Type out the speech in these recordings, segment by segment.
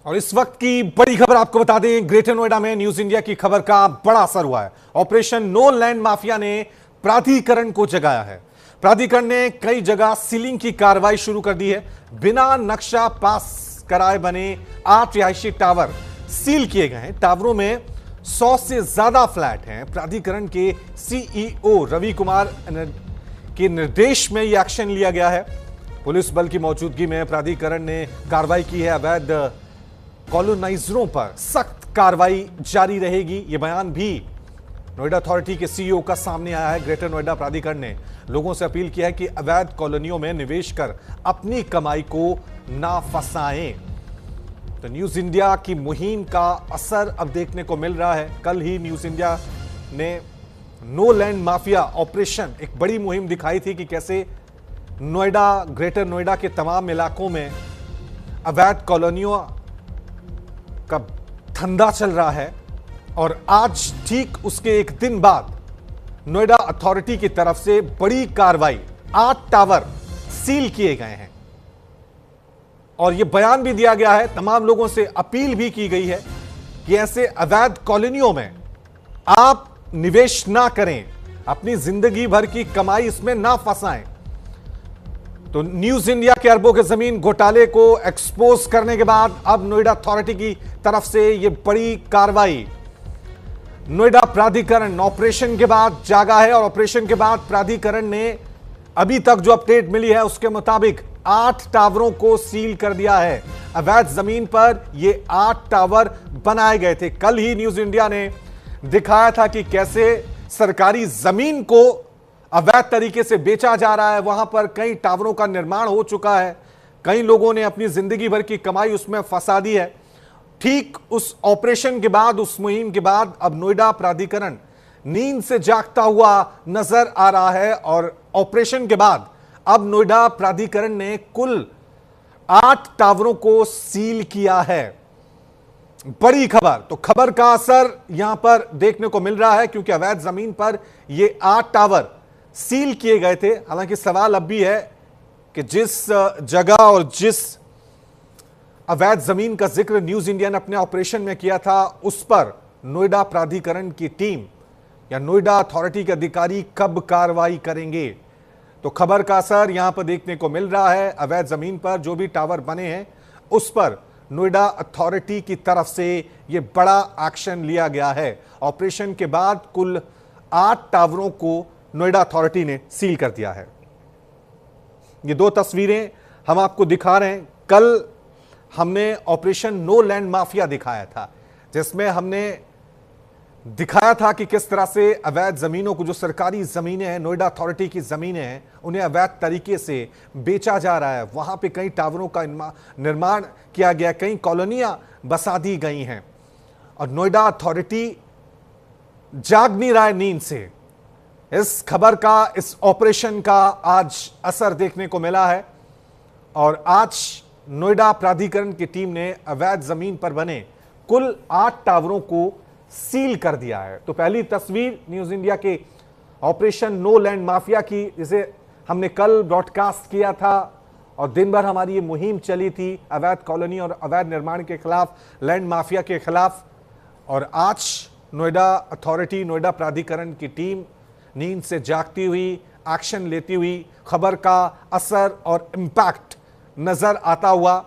और इस वक्त की बड़ी खबर आपको बता दें, ग्रेटर नोएडा में न्यूज इंडिया की खबर का बड़ा असर हुआ है। ऑपरेशन नो लैंड माफिया ने प्राधिकरण को जगाया है। प्राधिकरण ने कई जगह सीलिंग की कार्रवाई शुरू कर दी है। बिना नक्शा पास कराए बने 8 रिहायशी टावर सील किए गए हैं। टावरों में 100 से ज्यादा फ्लैट हैं। प्राधिकरण के सीईओ रवि कुमार के निर्देश में यह एक्शन लिया गया है। पुलिस बल की मौजूदगी में प्राधिकरण ने कार्रवाई की है। अवैध कॉलोनाइजरों पर सख्त कार्रवाई जारी रहेगी। यह बयान भी नोएडा अथॉरिटी के सीईओ का सामने आया है। ग्रेटर नोएडा प्राधिकरण ने लोगों से अपील किया है कि अवैध कॉलोनियों में निवेश कर अपनी कमाई को ना फंसाएं। तो न्यूज इंडिया की मुहिम का असर अब देखने को मिल रहा है। कल ही न्यूज इंडिया ने नो लैंड माफिया ऑपरेशन, एक बड़ी मुहिम दिखाई थी कि कैसे नोएडा, ग्रेटर नोएडा के तमाम इलाकों में अवैध कॉलोनियों का धंधा चल रहा है। और आज ठीक उसके एक दिन बाद नोएडा अथॉरिटी की तरफ से बड़ी कार्रवाई, 8 टावर सील किए गए हैं। और यह बयान भी दिया गया है, तमाम लोगों से अपील भी की गई है कि ऐसे अवैध कॉलोनियों में आप निवेश ना करें, अपनी जिंदगी भर की कमाई इसमें ना फंसाएं। तो न्यूज इंडिया के अरबों के जमीन घोटाले को एक्सपोज करने के बाद अब नोएडा अथॉरिटी की तरफ से यह बड़ी कार्रवाई, नोएडा प्राधिकरण ऑपरेशन के बाद जागा है। और ऑपरेशन के बाद प्राधिकरण ने अभी तक जो अपडेट मिली है उसके मुताबिक 8 टावरों को सील कर दिया है। अवैध जमीन पर ये 8 टावर बनाए गए थे। कल ही न्यूज इंडिया ने दिखाया था कि कैसे सरकारी जमीन को अवैध तरीके से बेचा जा रहा है। वहां पर कई टावरों का निर्माण हो चुका है। कई लोगों ने अपनी जिंदगी भर की कमाई उसमें फंसा दी है। ठीक उस ऑपरेशन के बाद, उस मुहिम के बाद अब नोएडा प्राधिकरण नींद से जागता हुआ नजर आ रहा है। और ऑपरेशन के बाद अब नोएडा प्राधिकरण ने कुल 8 टावरों को सील किया है। बड़ी खबर। तो खबर का असर यहां पर देखने को मिल रहा है, क्योंकि अवैध जमीन पर ये 8 टावर सील किए गए थे। हालांकि सवाल अब भी है कि जिस जगह और जिस अवैध जमीन का जिक्र न्यूज इंडिया ने अपने ऑपरेशन में किया था, उस पर नोएडा प्राधिकरण की टीम या नोएडा अथॉरिटी के अधिकारी कब कार्रवाई करेंगे। तो खबर का असर यहां पर देखने को मिल रहा है। अवैध जमीन पर जो भी टावर बने हैं उस पर नोएडा अथॉरिटी की तरफ से यह बड़ा एक्शन लिया गया है। ऑपरेशन के बाद कुल 8 टावरों को नोएडा अथॉरिटी ने सील कर दिया है। ये 2 तस्वीरें हम आपको दिखा रहे हैं। कल हमने ऑपरेशन नो लैंड माफिया दिखाया था, जिसमें हमने दिखाया था कि किस तरह से अवैध जमीनों को, जो सरकारी जमीनें हैं, नोएडा अथॉरिटी की जमीनें हैं, उन्हें अवैध तरीके से बेचा जा रहा है। वहां पे कई टावरों का निर्माण किया गया, कई कॉलोनियां बसा दी गई हैं। और नोएडा अथॉरिटी जाग नहीं रहा है नींद से। इस खबर का, इस ऑपरेशन का आज असर देखने को मिला है। और आज नोएडा प्राधिकरण की टीम ने अवैध जमीन पर बने कुल 8 टावरों को सील कर दिया है। तो पहली तस्वीर न्यूज इंडिया के ऑपरेशन नो लैंड माफिया की, जिसे हमने कल ब्रॉडकास्ट किया था और दिन भर हमारी ये मुहिम चली थी अवैध कॉलोनी और अवैध निर्माण के खिलाफ, लैंड माफिया के खिलाफ। और आज नोएडा अथॉरिटी, नोएडा प्राधिकरण की टीम नींद से जागती हुई, एक्शन लेती हुई, खबर का असर और इंपैक्ट नजर आता हुआ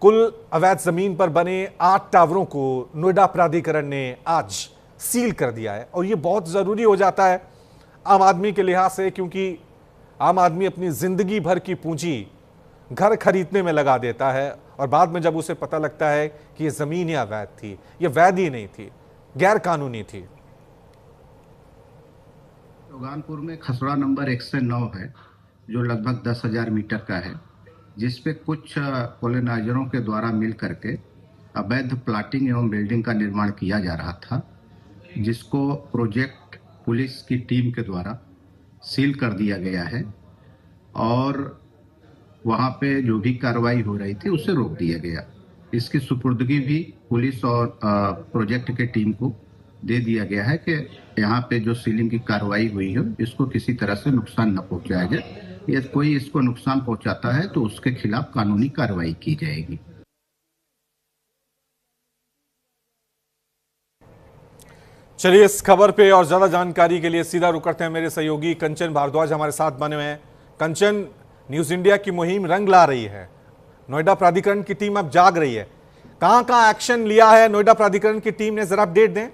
कुल अवैध जमीन पर बने 8 टावरों को नोएडा प्राधिकरण ने आज सील कर दिया है। और यह बहुत जरूरी हो जाता है आम आदमी के लिहाज से, क्योंकि आम आदमी अपनी जिंदगी भर की पूंजी घर खरीदने में लगा देता है और बाद में जब उसे पता लगता है कि यह जमीन ही अवैध थी, यह वैध ही नहीं थी, गैर कानूनी थी। सुल्तानपुर में खसड़ा नंबर 109 है, जो लगभग 10,000 मीटर का है, जिसपे कुछ कॉलोनाइजरों के द्वारा मिल करके अवैध प्लाटिंग एवं बिल्डिंग का निर्माण किया जा रहा था, जिसको प्रोजेक्ट पुलिस की टीम के द्वारा सील कर दिया गया है। और वहाँ पे जो भी कार्रवाई हो रही थी उसे रोक दिया गया। इसकी सुपुर्दगी भी पुलिस और प्रोजेक्ट के टीम को दे दिया गया है कि यहाँ पे जो सीलिंग की कार्रवाई हुई है इसको किसी तरह से नुकसान न पहुँचाया जाए। यदि कोई इसको नुकसान पहुँचाता है तो उसके खिलाफ कानूनी कार्रवाई की जाएगी। चलिए इस खबर पे और ज्यादा जानकारी के लिए सीधा रुक करते हैं मेरे सहयोगी कंचन भारद्वाज हमारे साथ बने हुए हैं। कंचन, न्यूज इंडिया की मुहिम रंग ला रही है, नोएडा प्राधिकरण की टीम अब जाग रही है। कहां कहां एक्शन लिया है नोएडा प्राधिकरण की टीम ने, जरा अपडेट दें।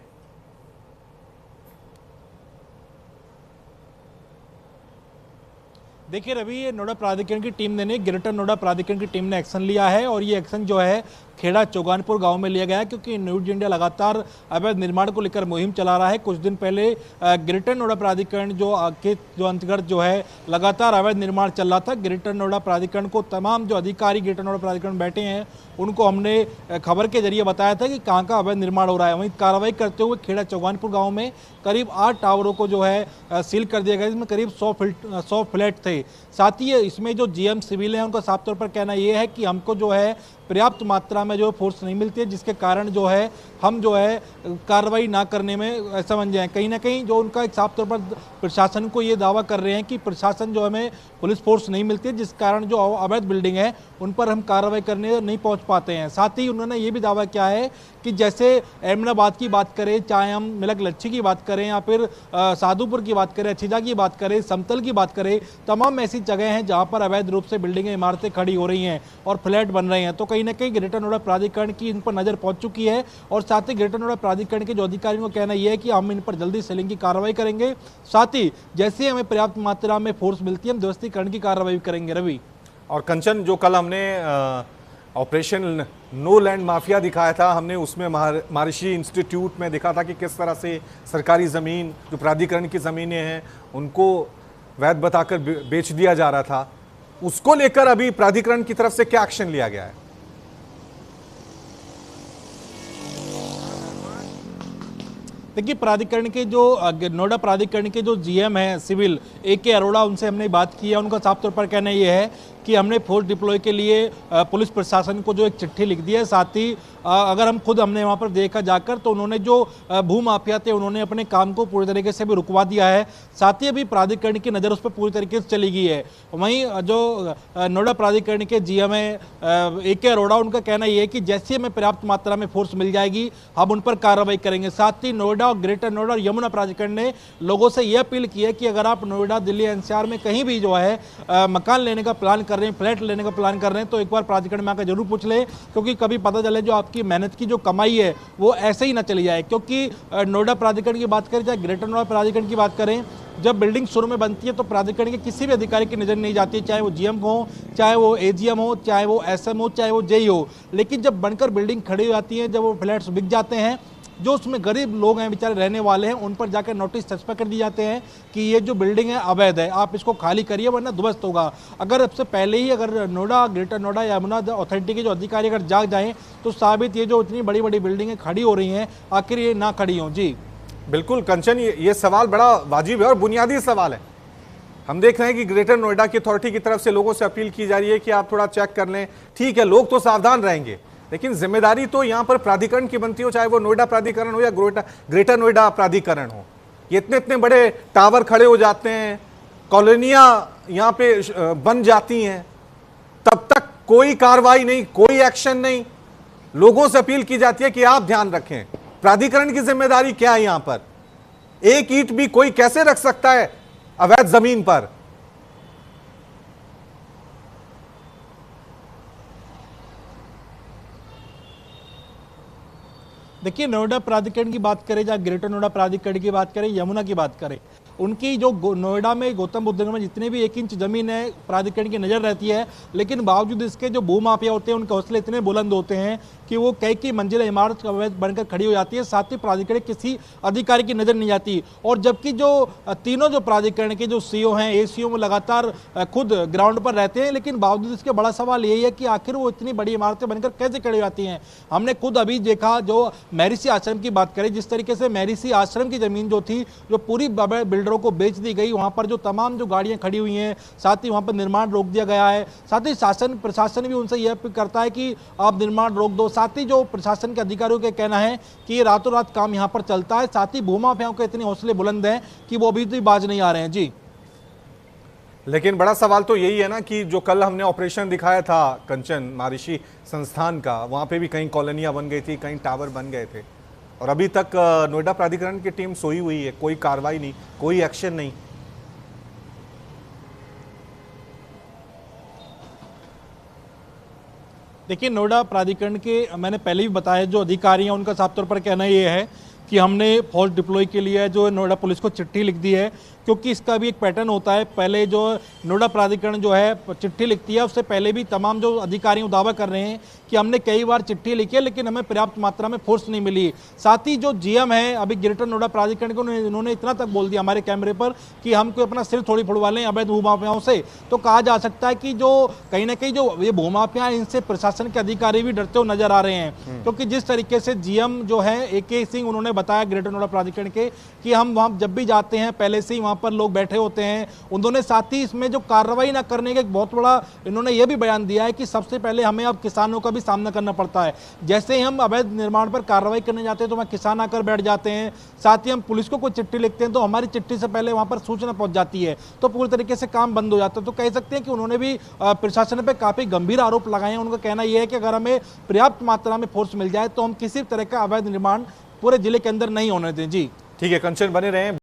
देखिए रवि, ये नोएडा प्राधिकरण की टीम ने नहीं, ग्रेटर नोएडा प्राधिकरण की टीम ने एक्शन लिया है और ये एक्शन जो है खेड़ा चौगानपुर गांव में लिया गया है, क्योंकि न्यूज इंडिया लगातार अवैध निर्माण को लेकर मुहिम चला रहा है। कुछ दिन पहले ग्रेटर नोएडा प्राधिकरण जो अंतर्गत जो है लगातार अवैध निर्माण चल रहा था। ग्रेटर नोएडा प्राधिकरण को तमाम जो अधिकारी ग्रेटर नोएडा प्राधिकरण बैठे हैं उनको हमने खबर के जरिए बताया था कि कहाँ का अवैध निर्माण हो रहा है। वहीं कार्रवाई करते हुए खेड़ा चौगानपुर गाँव में करीब 8 टावरों को जो है सील कर दिया गया, जिसमें करीब 100 फ्लैट थे। साथ ही इसमें जो जीएम सिविल है उनका साफ तौर पर कहना यह है कि हमको जो है पर्याप्त मात्रा में जो फोर्स नहीं मिलती है, जिसके कारण जो है हम जो है कार्रवाई ना करने में समझ जाएं। कहीं ना कहीं जो उनका एक साफ तौर पर प्रशासन को ये दावा कर रहे हैं कि प्रशासन जो हमें पुलिस फोर्स नहीं मिलती है, जिस कारण जो अवैध बिल्डिंग है उन पर हम कार्रवाई करने नहीं पहुंच पाते हैं। साथ ही उन्होंने ये भी दावा किया है कि जैसे एमनाबाद की बात करें, चाहे हम मिलक लच्छी की बात करें या फिर साधुपुर की बात करें, अछीजा की बात करें, समतल की बात करें, तमाम ऐसी जगह हैं जहां पर अवैध रूप से बिल्डिंगें, इमारतें खड़ी हो रही हैं और फ्लैट बन रहे हैं। तो कहीं ना कहीं ग्रेटर नोएडा प्राधिकरण की इन पर नजर पहुंच चुकी है और साथ ही ग्रेटर नोएडा प्राधिकरण के जो अधिकारियों का कहना यह है कि हम इन पर जल्दी सीलिंग की कार्रवाई करेंगे। साथ ही जैसे हमें पर्याप्त मात्रा में फोर्स मिलती है हम व्यवस्थीकरण की कार्रवाई करेंगे। रवि और कंचन, जो कल हमने ऑपरेशन नो लैंड माफिया दिखाया था, हमने उसमें महर्षि इंस्टीट्यूट में देखा था कि किस तरह से सरकारी ज़मीन, जो प्राधिकरण की ज़मीनें हैं, उनको वैध बताकर बेच दिया जा रहा था। उसको लेकर अभी प्राधिकरण की तरफ से क्या एक्शन लिया गया है? देखिए, प्राधिकरण के जो नोएडा प्राधिकरण के जो जीएम है सिविल AK अरोड़ा, उनसे हमने बात की है। उनका साफ तौर पर कहना यह है कि हमने फोर्स डिप्लॉय के लिए पुलिस प्रशासन को जो एक चिट्ठी लिख दी है। साथ ही अगर हमने वहाँ पर देखा जाकर तो उन्होंने जो भू माफिया थे उन्होंने अपने काम को पूरी तरीके से भी रुकवा दिया है। साथ ही अभी प्राधिकरण की नज़र उस पर पूरी तरीके से चली गई है। वहीं जो नोएडा प्राधिकरण के जीएम है AK अरोड़ा, उनका कहना यह है कि जैसे हमें पर्याप्त मात्रा में फोर्स मिल जाएगी हम उन पर कार्रवाई करेंगे। साथ ही नोएडा और ग्रेटर नोएडा और यमुना प्राधिकरण ने लोगों से यह अपील की है कि अगर आप नोएडा, दिल्ली, NCR में कहीं भी जो है मकान लेने का प्लान कर रहे हैं, फ्लैट लेने का प्लान कर रहे हैं, तो एक बार प्राधिकरण में आकर जरूर पूछ लें, क्योंकि कभी पता चले जो आपकी मेहनत की जो कमाई है वो ऐसे ही ना चली जाए। क्योंकि नोएडा प्राधिकरण की बात करें चाहे ग्रेटर नोएडा प्राधिकरण की बात करें, जब बिल्डिंग शुरू में बनती है तो प्राधिकरण के किसी भी अधिकारी की नजर नहीं जाती है, चाहे वो GM हो, चाहे वो AGM हो, चाहे वो SM हो, चाहे वो JE हो। लेकिन जब बनकर बिल्डिंग खड़ी हो जाती है, जब वो फ्लैट्स बिक जाते हैं, जो उसमें गरीब लोग हैं, बेचारे रहने वाले हैं, उन पर जाकर नोटिस सस्पेंड कर दिए जाते हैं कि ये जो बिल्डिंग है अवैध है, आप इसको खाली करिए वरना ध्वस्त होगा। अगर सबसे पहले ही अगर नोएडा, ग्रेटर नोएडा, यमुना अथॉरिटी के जो अधिकारी अगर जाग जाएं तो साबित ये जो इतनी बड़ी बड़ी बिल्डिंगें खड़ी हो रही हैं आखिर ये ना खड़ी हों। जी बिल्कुल कंचन, ये सवाल बड़ा वाजिब है और बुनियादी सवाल है। हम देख रहे हैं कि ग्रेटर नोएडा की अथॉरिटी की तरफ से लोगों से अपील की जा रही है कि आप थोड़ा चेक कर लें। ठीक है, लोग तो सावधान रहेंगे, लेकिन जिम्मेदारी तो यहां पर प्राधिकरण की बनती हो, चाहे वो नोएडा प्राधिकरण हो या ग्रेटर नोएडा प्राधिकरण हो। ये इतने इतने बड़े टावर खड़े हो जाते हैं, कॉलोनियां यहां पे बन जाती हैं, तब तक कोई कार्रवाई नहीं, कोई एक्शन नहीं। लोगों से अपील की जाती है कि आप ध्यान रखें। प्राधिकरण की जिम्मेदारी क्या है यहां पर? एक ईंट भी कोई कैसे रख सकता है अवैध जमीन पर? देखिए, नोएडा प्राधिकरण की बात करें, या ग्रेटर नोएडा प्राधिकरण की बात करें, यमुना की बात करें, उनकी जो नोएडा में, गौतम बुद्ध नगर में जितने भी 1 इंच जमीन है प्राधिकरण की नजर रहती है, लेकिन बावजूद इसके जो भू माफिया होते हैं उनके हौसले इतने बुलंद होते हैं कि वो कई मंजिला इमारत बनकर खड़ी हो जाती है। साथ ही प्राधिकरण किसी अधिकारी की नजर नहीं जाती। और जबकि जो तीनों जो प्राधिकरण के जो CO हैं, ACO वो लगातार खुद ग्राउंड पर रहते हैं, लेकिन बावजूद इसके बड़ा सवाल यही है कि आखिर वो इतनी बड़ी इमारतें बनकर कैसे खड़ी हो जाती हैं। हमने खुद अभी देखा, जो महर्षि आश्रम की बात करें, जिस तरीके से महर्षि आश्रम की जमीन जो थी, जो पूरी बिल्डरों को बेच दी गई, वहां पर जो तमाम जो गाड़ियां खड़ी हुई हैं, साथ ही वहां पर निर्माण रोक दिया गया है। साथ ही प्रशासन भी उनसे यह करता है कि आप निर्माण रोक दो। साथ ही जो प्रशासन के अधिकारियों का कहना है कि रातों रात काम यहां पर चलता है। साथ ही भूमाफियाओं के इतने हौसले बुलंद हैं कि वो अभी भी बाज नहीं आ रहे हैं। जी, लेकिन बड़ा सवाल तो यही है ना कि जो कल हमने ऑपरेशन दिखाया था कंचन, महर्षि संस्थान का, वहां पे भी कहीं कॉलोनियां बन गई थी, कहीं टावर बन गए थे। और अभी तक नोएडा प्राधिकरण की टीम सोई हुई है, कोई कार्रवाई नहीं, कोई एक्शन नहीं। देखिए, नोएडा प्राधिकरण के मैंने पहले भी बताया, जो अधिकारी हैं उनका साफ तौर पर कहना ये है कि हमने फोर्स डिप्लॉय के लिए जो नोएडा पुलिस को चिट्ठी लिख दी है, क्योंकि इसका भी एक पैटर्न होता है। पहले जो नोएडा प्राधिकरण जो है चिट्ठी लिखती है, उससे पहले भी तमाम जो अधिकारी दावा कर रहे हैं कि हमने कई बार चिट्ठी लिखी है लेकिन हमें पर्याप्त मात्रा में फोर्स नहीं मिली। साथ ही जो जीएम है अभी ग्रेटर नोएडा प्राधिकरण को, उन्होंने इतना तक बोल दिया हमारे कैमरे पर कि हम कोई अपना सिर थोड़ी फुड़वा लें अवैध भूमाफियाओं से। तो कहा जा सकता है कि जो कहीं ना कहीं जो ये भूमाफिया है, इनसे प्रशासन के अधिकारी भी डरते हुए नजर आ रहे हैं, क्योंकि जिस तरीके से जीएम जो है AK सिंह, उन्होंने बताया ग्रेटर नोएडा प्राधिकरण के कि हम वहां जब भी जाते हैं पहले से ही वहां पर लोग बैठे होते हैं। उन्होंने साथ ही इसमें जो कार्रवाई ना करने का एक बहुत बड़ा इन्होंने यह भी बयान दिया है कि सबसे पहले हमें अब किसानों का भी सामना करना पड़ता है। जैसे ही हम अवैध निर्माण पर कार्रवाई करने जाते हैं तो वहां किसान आकर बैठ जाते हैं। साथ ही हम पुलिस को कोई चिट्ठी लिखते हैं तो हमारी चिट्ठी से पहले वहां पर सूचना पहुंच जाती है, तो पूरी तरीके से काम बंद हो जाता है। तो कह सकते हैं कि उन्होंने भी प्रशासन पर काफी गंभीर आरोप लगाए हैं। उनका कहना यह है कि अगर हमें पर्याप्त मात्रा में फोर्स मिल जाए तो हम किसी तरह का अवैध निर्माण पूरे जिले के अंदर नहीं होने दें। जी ठीक है, कंचन बने रहें।